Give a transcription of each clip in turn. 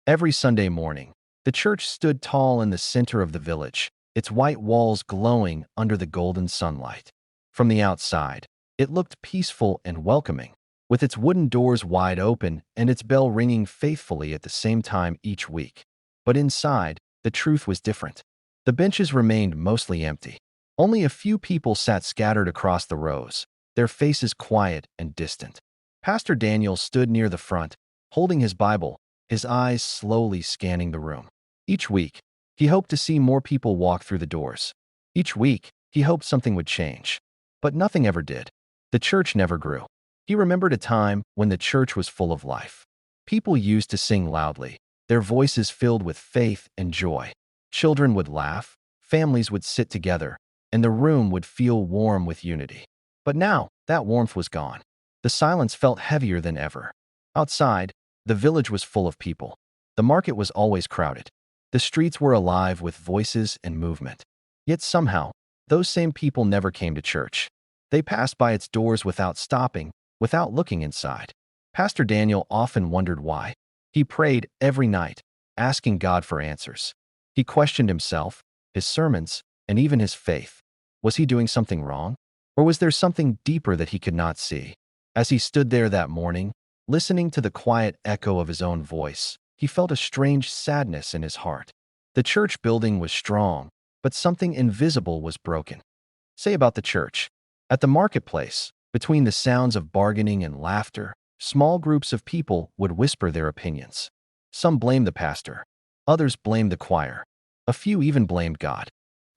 Every Sunday morning, the church stood tall in the center of the village, its white walls glowing under the golden sunlight. From the outside, it looked peaceful and welcoming, with its wooden doors wide open and its bell ringing faithfully at the same time each week. But inside, the truth was different. The benches remained mostly empty. Only a few people sat scattered across the rows, their faces quiet and distant. Pastor Daniel stood near the front, holding his Bible, his eyes slowly scanning the room. Each week, he hoped to see more people walk through the doors. Each week, he hoped something would change. But nothing ever did. The church never grew. He remembered a time when the church was full of life. People used to sing loudly, their voices filled with faith and joy. Children would laugh, families would sit together, and the room would feel warm with unity. But now, that warmth was gone. The silence felt heavier than ever. Outside, the village was full of people. The market was always crowded. The streets were alive with voices and movement. Yet somehow, those same people never came to church. They passed by its doors without stopping, without looking inside. Pastor Daniel often wondered why. He prayed every night, asking God for answers. He questioned himself, his sermons, and even his faith. Was he doing something wrong? Or was there something deeper that he could not see? As he stood there that morning, listening to the quiet echo of his own voice, he felt a strange sadness in his heart. The church building was strong, but something invisible was broken. Say about the church. At the marketplace, between the sounds of bargaining and laughter, small groups of people would whisper their opinions. Some blamed the pastor. Others blamed the choir. A few even blamed God.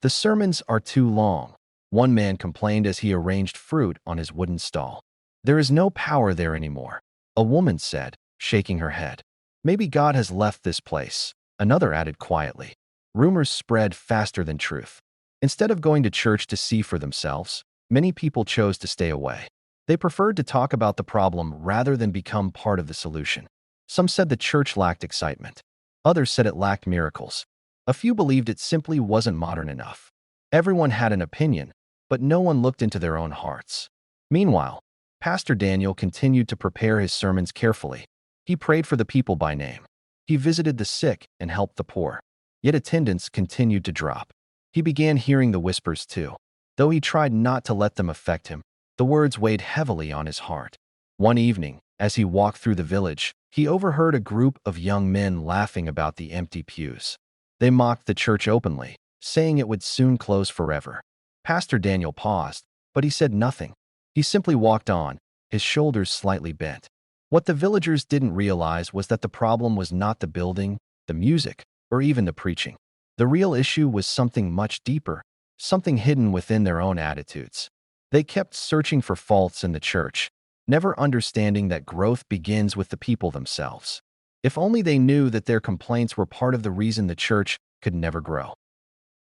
The sermons are too long, one man complained as he arranged fruit on his wooden stall. There is no power there anymore, a woman said, shaking her head. Maybe God has left this place, another added quietly. Rumors spread faster than truth. Instead of going to church to see for themselves, many people chose to stay away. They preferred to talk about the problem rather than become part of the solution. Some said the church lacked excitement. Others said it lacked miracles. A few believed it simply wasn't modern enough. Everyone had an opinion, but no one looked into their own hearts. Meanwhile, Pastor Daniel continued to prepare his sermons carefully. He prayed for the people by name. He visited the sick and helped the poor. Yet attendance continued to drop. He began hearing the whispers too. Though he tried not to let them affect him, the words weighed heavily on his heart. One evening, as he walked through the village, he overheard a group of young men laughing about the empty pews. They mocked the church openly, saying it would soon close forever. Pastor Daniel paused, but he said nothing. He simply walked on, his shoulders slightly bent. What the villagers didn't realize was that the problem was not the building, the music, or even the preaching. The real issue was something much deeper, something hidden within their own attitudes. They kept searching for faults in the church, never understanding that growth begins with the people themselves. If only they knew that their complaints were part of the reason the church could never grow.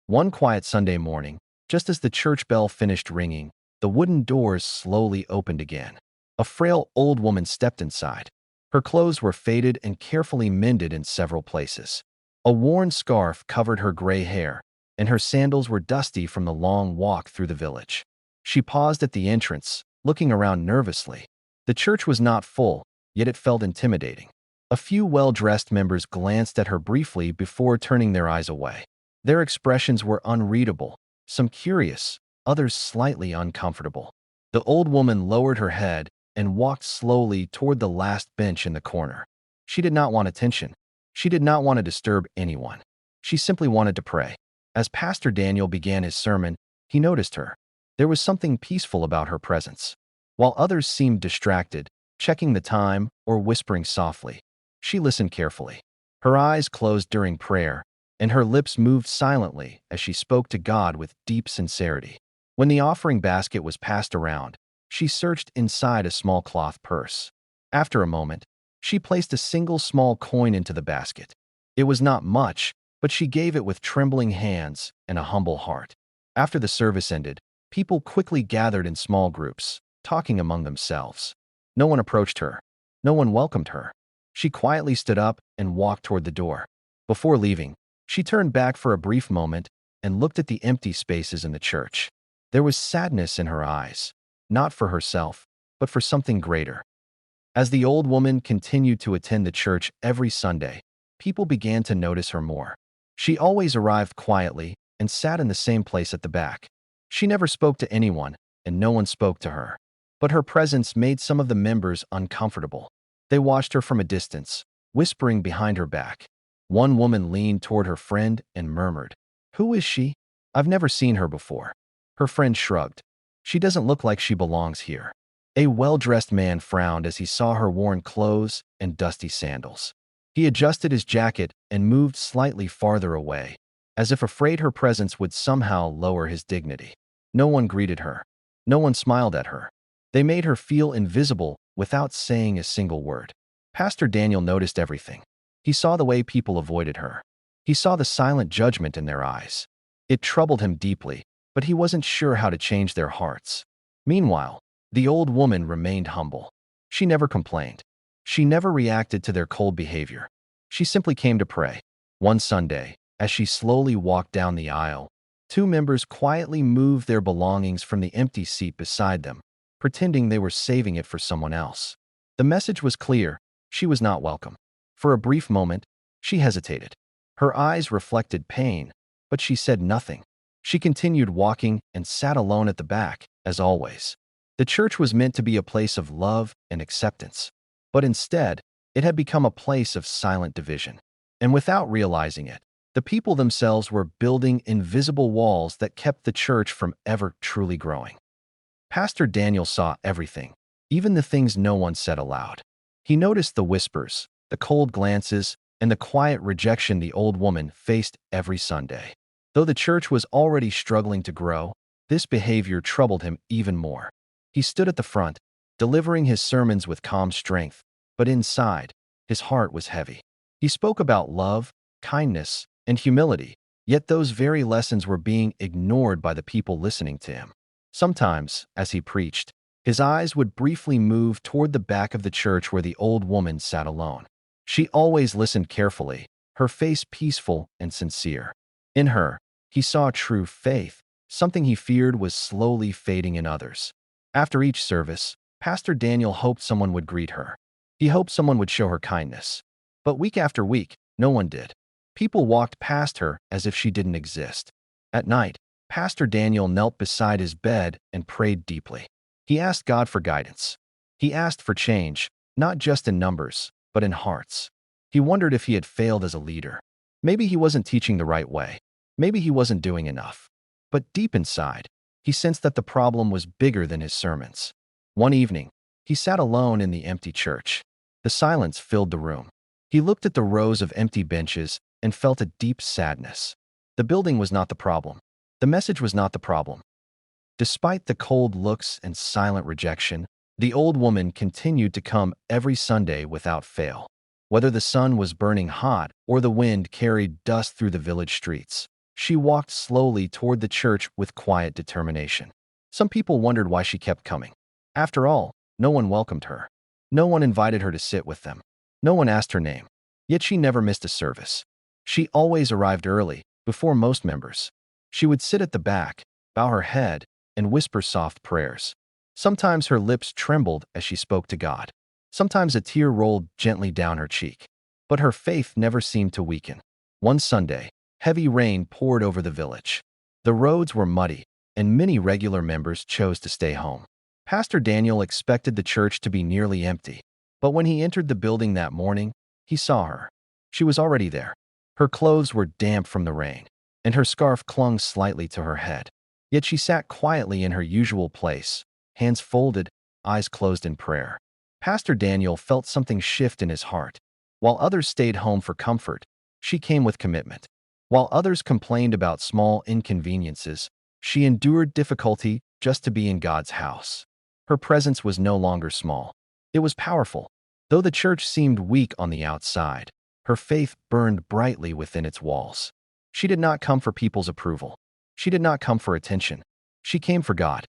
One quiet Sunday morning, just as the church bell finished ringing, the wooden doors slowly opened again. A frail old woman stepped inside. Her clothes were faded and carefully mended in several places. A worn scarf covered her gray hair, and her sandals were dusty from the long walk through the village. She paused at the entrance, looking around nervously. The church was not full, yet it felt intimidating. A few well-dressed members glanced at her briefly before turning their eyes away. Their expressions were unreadable, some curious, others slightly uncomfortable. The old woman lowered her head and walked slowly toward the last bench in the corner. She did not want attention. She did not want to disturb anyone. She simply wanted to pray. As Pastor Daniel began his sermon, he noticed her. There was something peaceful about her presence. While others seemed distracted, checking the time or whispering softly, she listened carefully. Her eyes closed during prayer, and her lips moved silently as she spoke to God with deep sincerity. When the offering basket was passed around, she searched inside a small cloth purse. After a moment, she placed a single small coin into the basket. It was not much, but she gave it with trembling hands and a humble heart. After the service ended, people quickly gathered in small groups, talking among themselves. No one approached her. No one welcomed her. She quietly stood up and walked toward the door. Before leaving, she turned back for a brief moment and looked at the empty spaces in the church. There was sadness in her eyes, not for herself, but for something greater. As the old woman continued to attend the church every Sunday, people began to notice her more. She always arrived quietly and sat in the same place at the back. She never spoke to anyone, and no one spoke to her. But her presence made some of the members uncomfortable. They watched her from a distance, whispering behind her back. One woman leaned toward her friend and murmured, "Who is she? I've never seen her before." Her friend shrugged. "She doesn't look like she belongs here." A well-dressed man frowned as he saw her worn clothes and dusty sandals. He adjusted his jacket and moved slightly farther away, as if afraid her presence would somehow lower his dignity. No one greeted her. No one smiled at her. They made her feel invisible without saying a single word. Pastor Daniel noticed everything. He saw the way people avoided her. He saw the silent judgment in their eyes. It troubled him deeply, but he wasn't sure how to change their hearts. Meanwhile, the old woman remained humble. She never complained. She never reacted to their cold behavior. She simply came to pray. One Sunday, as she slowly walked down the aisle, two members quietly moved their belongings from the empty seat beside them, pretending they were saving it for someone else. The message was clear. She was not welcome. For a brief moment, she hesitated. Her eyes reflected pain, but she said nothing. She continued walking and sat alone at the back, as always. The church was meant to be a place of love and acceptance, but instead, it had become a place of silent division. And without realizing it, the people themselves were building invisible walls that kept the church from ever truly growing. Pastor Daniel saw everything, even the things no one said aloud. He noticed the whispers, the cold glances, and the quiet rejection the old woman faced every Sunday. Though the church was already struggling to grow, this behavior troubled him even more. He stood at the front, delivering his sermons with calm strength, but inside, his heart was heavy. He spoke about love, kindness, and humility, yet those very lessons were being ignored by the people listening to him. Sometimes, as he preached, his eyes would briefly move toward the back of the church where the old woman sat alone. She always listened carefully, her face peaceful and sincere. In her, he saw true faith, something he feared was slowly fading in others. After each service, Pastor Daniel hoped someone would greet her. He hoped someone would show her kindness. But week after week, no one did. People walked past her as if she didn't exist. At night, Pastor Daniel knelt beside his bed and prayed deeply. He asked God for guidance. He asked for change, not just in numbers, but in hearts. He wondered if he had failed as a leader. Maybe he wasn't teaching the right way. Maybe he wasn't doing enough. But deep inside, he sensed that the problem was bigger than his sermons. One evening, he sat alone in the empty church. The silence filled the room. He looked at the rows of empty benches and felt a deep sadness. The building was not the problem. The message was not the problem. Despite the cold looks and silent rejection, the old woman continued to come every Sunday without fail. Whether the sun was burning hot or the wind carried dust through the village streets, she walked slowly toward the church with quiet determination. Some people wondered why she kept coming. After all, no one welcomed her. No one invited her to sit with them. No one asked her name. Yet she never missed a service. She always arrived early, before most members. She would sit at the back, bow her head, and whisper soft prayers. Sometimes her lips trembled as she spoke to God. Sometimes a tear rolled gently down her cheek. But her faith never seemed to weaken. One Sunday, heavy rain poured over the village. The roads were muddy, and many regular members chose to stay home. Pastor Daniel expected the church to be nearly empty. But when he entered the building that morning, he saw her. She was already there. Her clothes were damp from the rain, and her scarf clung slightly to her head. Yet she sat quietly in her usual place, hands folded, eyes closed in prayer. Pastor Daniel felt something shift in his heart. While others stayed home for comfort, she came with commitment. While others complained about small inconveniences, she endured difficulty just to be in God's house. Her presence was no longer small. It was powerful. Though the church seemed weak on the outside, her faith burned brightly within its walls. She did not come for people's approval. She did not come for attention. She came for God.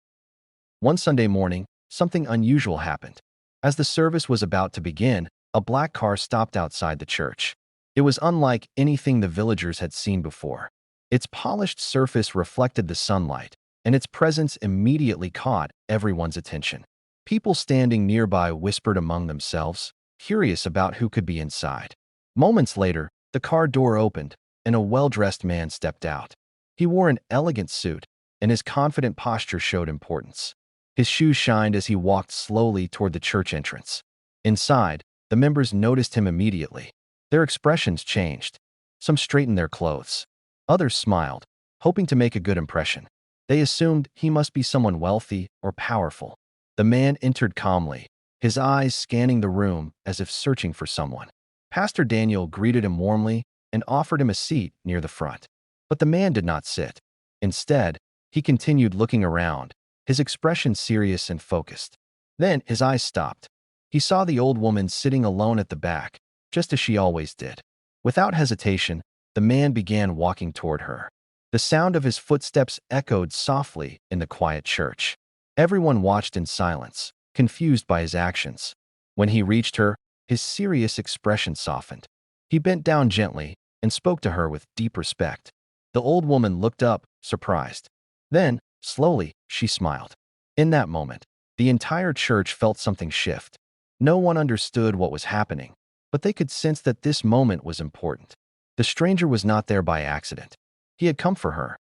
One Sunday morning, something unusual happened. As the service was about to begin, a black car stopped outside the church. It was unlike anything the villagers had seen before. Its polished surface reflected the sunlight, and its presence immediately caught everyone's attention. People standing nearby whispered among themselves, curious about who could be inside. Moments later, The car door opened, and a well-dressed man stepped out. He wore an elegant suit, and his confident posture showed importance. His shoes shined as he walked slowly toward the church entrance. Inside, the members noticed him immediately. Their expressions changed. Some straightened their clothes. Others smiled, hoping to make a good impression. They assumed he must be someone wealthy or powerful. The man entered calmly, his eyes scanning the room as if searching for someone. Pastor Daniel greeted him warmly and offered him a seat near the front. But the man did not sit. Instead, he continued looking around, his expression serious and focused. Then his eyes stopped. He saw the old woman sitting alone at the back, just as she always did. Without hesitation, the man began walking toward her. The sound of his footsteps echoed softly in the quiet church. Everyone watched in silence, confused by his actions. When he reached her, his serious expression softened. He bent down gently and spoke to her with deep respect. The old woman looked up, surprised. Then, slowly, she smiled. In that moment, the entire church felt something shift. No one understood what was happening, but they could sense that this moment was important. The stranger was not there by accident. He had come for her.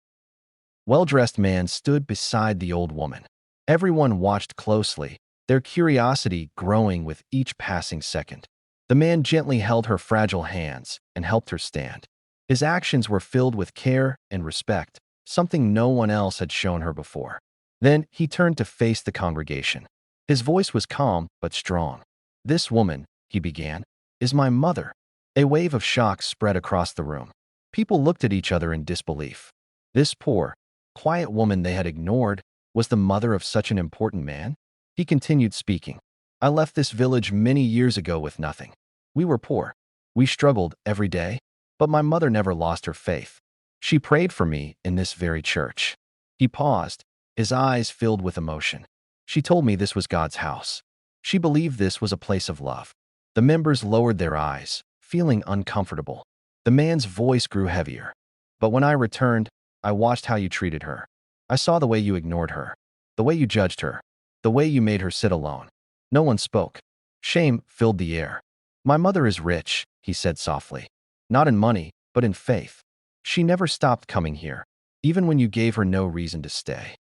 Well-dressed man stood beside the old woman. Everyone watched closely, their curiosity growing with each passing second. The man gently held her fragile hands and helped her stand. His actions were filled with care and respect, something no one else had shown her before. Then he turned to face the congregation. His voice was calm but strong. "This woman," he began, "is my mother." A wave of shock spread across the room. People looked at each other in disbelief. This poor, quiet woman they had ignored was the mother of such an important man? He continued speaking. "I left this village many years ago with nothing. We were poor. We struggled every day, but my mother never lost her faith. She prayed for me in this very church." He paused, his eyes filled with emotion. "She told me this was God's house. She believed this was a place of love." The members lowered their eyes, feeling uncomfortable. The man's voice grew heavier. "But when I returned, I watched how you treated her. I saw the way you ignored her, the way you judged her, the way you made her sit alone." No one spoke. Shame filled the air. "My mother is rich," he said softly. "Not in money, but in faith. She never stopped coming here, even when you gave her no reason to stay."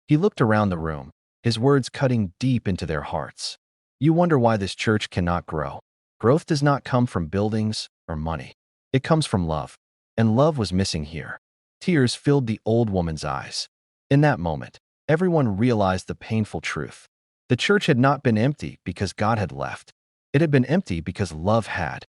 He looked around the room, his words cutting deep into their hearts. "You wonder why this church cannot grow. Growth does not come from buildings or money. It comes from love. And love was missing here." Tears filled the old woman's eyes. In that moment, everyone realized the painful truth. The church had not been empty because God had left. It had been empty because love had.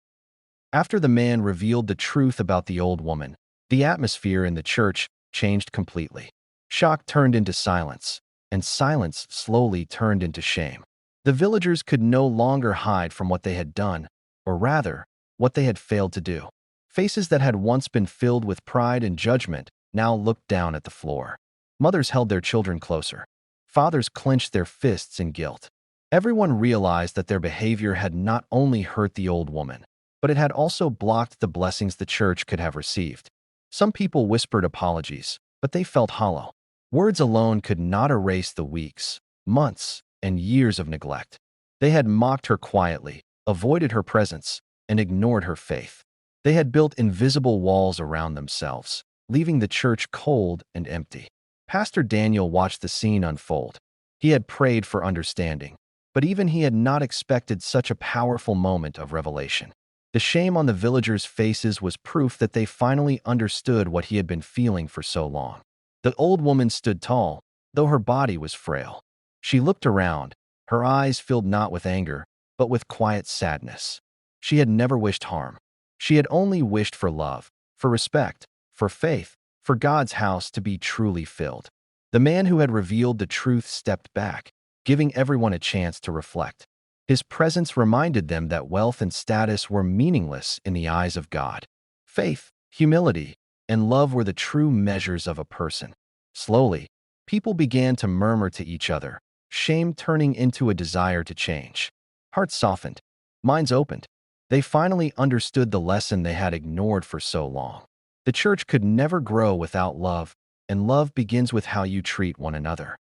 After the man revealed the truth about the old woman, the atmosphere in the church changed completely. Shock turned into silence, and silence slowly turned into shame. The villagers could no longer hide from what they had done, or rather, what they had failed to do. Faces that had once been filled with pride and judgment now looked down at the floor. Mothers held their children closer. Fathers clenched their fists in guilt. Everyone realized that their behavior had not only hurt the old woman, but it had also blocked the blessings the church could have received. Some people whispered apologies, but they felt hollow. Words alone could not erase the weeks, months, and years of neglect. They had mocked her quietly, avoided her presence, and ignored her faith. They had built invisible walls around themselves, leaving the church cold and empty. Pastor Daniel watched the scene unfold. He had prayed for understanding, but even he had not expected such a powerful moment of revelation. The shame on the villagers' faces was proof that they finally understood what he had been feeling for so long. The old woman stood tall, though her body was frail. She looked around, her eyes filled not with anger, but with quiet sadness. She had never wished harm. She had only wished for love, for respect, for faith, for God's house to be truly filled. The man who had revealed the truth stepped back, giving everyone a chance to reflect. His presence reminded them that wealth and status were meaningless in the eyes of God. Faith, humility, and love were the true measures of a person. Slowly, people began to murmur to each other, shame turning into a desire to change. Hearts softened, minds opened. They finally understood the lesson they had ignored for so long. The church could never grow without love, and love begins with how you treat one another.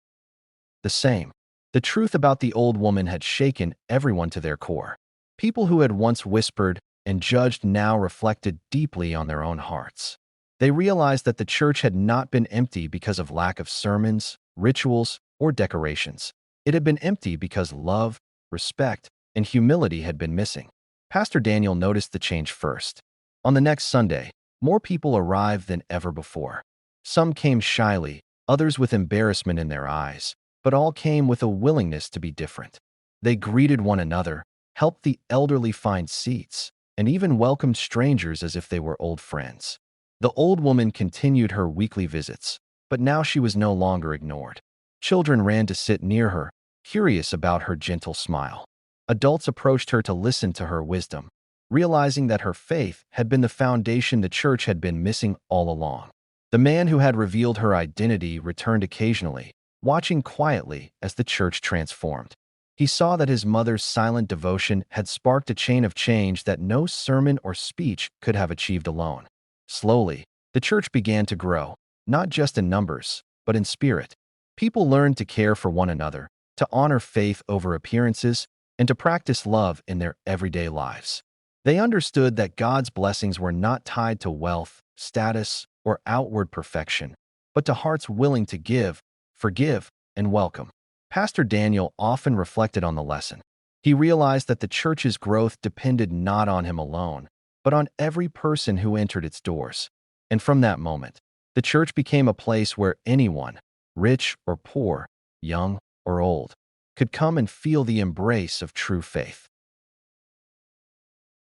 The same. The truth about the old woman had shaken everyone to their core. People who had once whispered, and judged now reflected deeply on their own hearts. They realized that the church had not been empty because of lack of sermons, rituals, or decorations. It had been empty because love, respect, and humility had been missing. Pastor Daniel noticed the change first. On the next Sunday, more people arrived than ever before. Some came shyly, others with embarrassment in their eyes, but all came with a willingness to be different. They greeted one another, helped the elderly find seats, and even welcomed strangers as if they were old friends. The old woman continued her weekly visits, but now she was no longer ignored. Children ran to sit near her, curious about her gentle smile. Adults approached her to listen to her wisdom, realizing that her faith had been the foundation the church had been missing all along. The man who had revealed her identity returned occasionally, watching quietly as the church transformed. He saw that his mother's silent devotion had sparked a chain of change that no sermon or speech could have achieved alone. Slowly, the church began to grow, not just in numbers, but in spirit. People learned to care for one another, to honor faith over appearances, and to practice love in their everyday lives. They understood that God's blessings were not tied to wealth, status, or outward perfection, but to hearts willing to give, forgive, and welcome. Pastor Daniel often reflected on the lesson. He realized that the church's growth depended not on him alone, but on every person who entered its doors. And from that moment, the church became a place where anyone, rich or poor, young or old, could come and feel the embrace of true faith.